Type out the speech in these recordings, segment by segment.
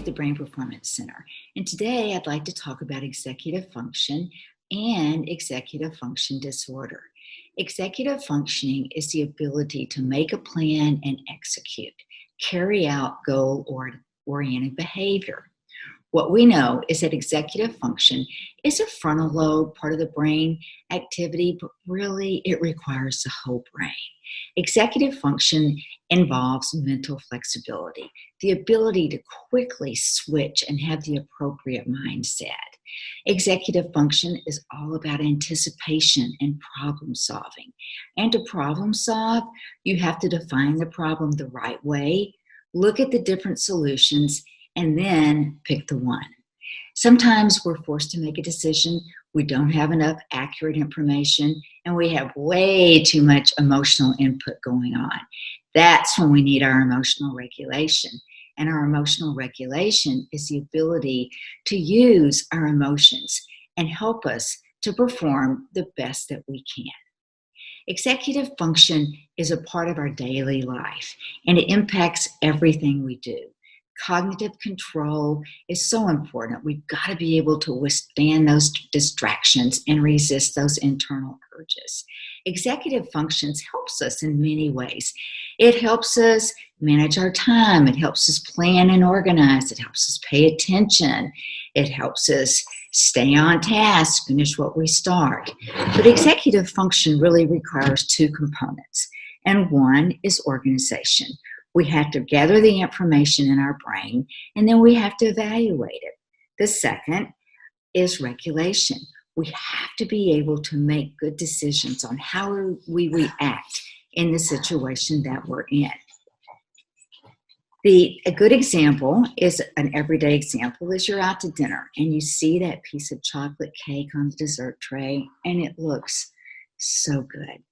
the Brain Performance Center, and today I'd like to talk about executive function and executive function disorder. Executive functioning is the ability to make a plan and execute, carry out goal-oriented behavior. What we know is that executive function is a frontal lobe part of the brain activity, but really it requires the whole brain. Executive function involves mental flexibility, the ability to quickly switch and have the appropriate mindset. Executive function is all about anticipation and problem solving. And to problem solve, you have to define the problem the right way, look at the different solutions, and then pick the one. Sometimes we're forced to make a decision, we don't have enough accurate information, and we have way too much emotional input going on. That's when we need our emotional regulation. And our emotional regulation is the ability to use our emotions and help us to perform the best that we can. Executive function is a part of our daily life, and it impacts everything we do. Cognitive control is so important. We've got to be able to withstand those distractions and resist those internal urges. Executive functions helps us in many ways. It helps us manage our time. It helps us plan and organize. It helps us pay attention. It helps us stay on task, finish what we start. But executive function really requires two components, and one is organization. We have to gather the information in our brain, and then we have to evaluate it. The second is regulation. We have to be able to make good decisions on how we react in the situation that we're in. A good example is an everyday example is you're out to dinner and you see that piece of chocolate cake on the dessert tray, and it looks so good.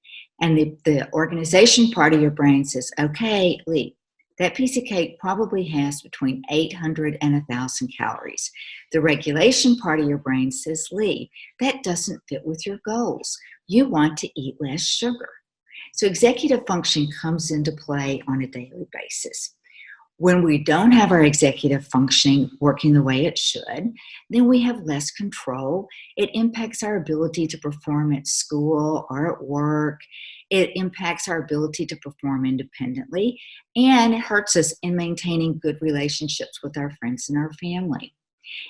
And the organization part of your brain says, okay, Leigh, that piece of cake probably has between 800 and 1,000 calories. The regulation part of your brain says, Leigh, that doesn't fit with your goals. You want to eat less sugar. So executive function comes into play on a daily basis. When we don't have our executive functioning working the way it should, then we have less control. It impacts our ability to perform at school or at work. It impacts our ability to perform independently, and it hurts us in maintaining good relationships with our friends and our family.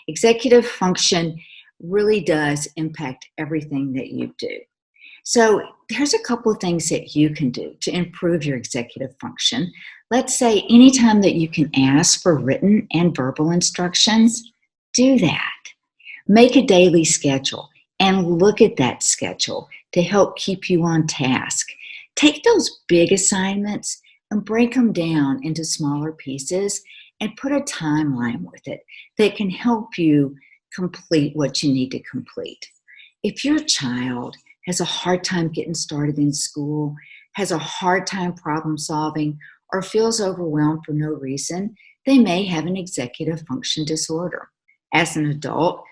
Executive function really does impact everything that you do. So there's a couple of things that you can do to improve your executive function. Let's say anytime that you can ask for written and verbal instructions, do that. Make a daily schedule and look at that schedule to help keep you on task. Take those big assignments and break them down into smaller pieces and put a timeline with it that can help you complete what you need to complete. If your child has a hard time getting started in school, has a hard time problem solving, or feels overwhelmed for no reason, they may have an executive function disorder. As an adult,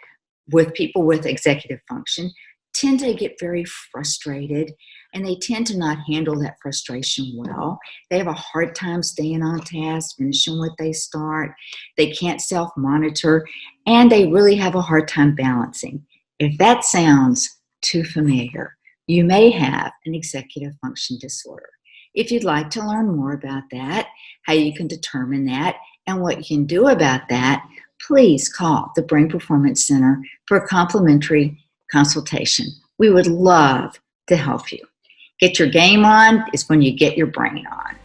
with people with executive function, tend to get very frustrated, and they tend to not handle that frustration well. They have a hard time staying on task, finishing what they start. They can't self-monitor, and they really have a hard time balancing. If that sounds too familiar, you may have an executive function disorder. If you'd like to learn more about that, how you can determine that, and what you can do about that, please call the Brain Performance Center for a complimentary consultation. We would love to help you. Get your game on is when you get your brain on.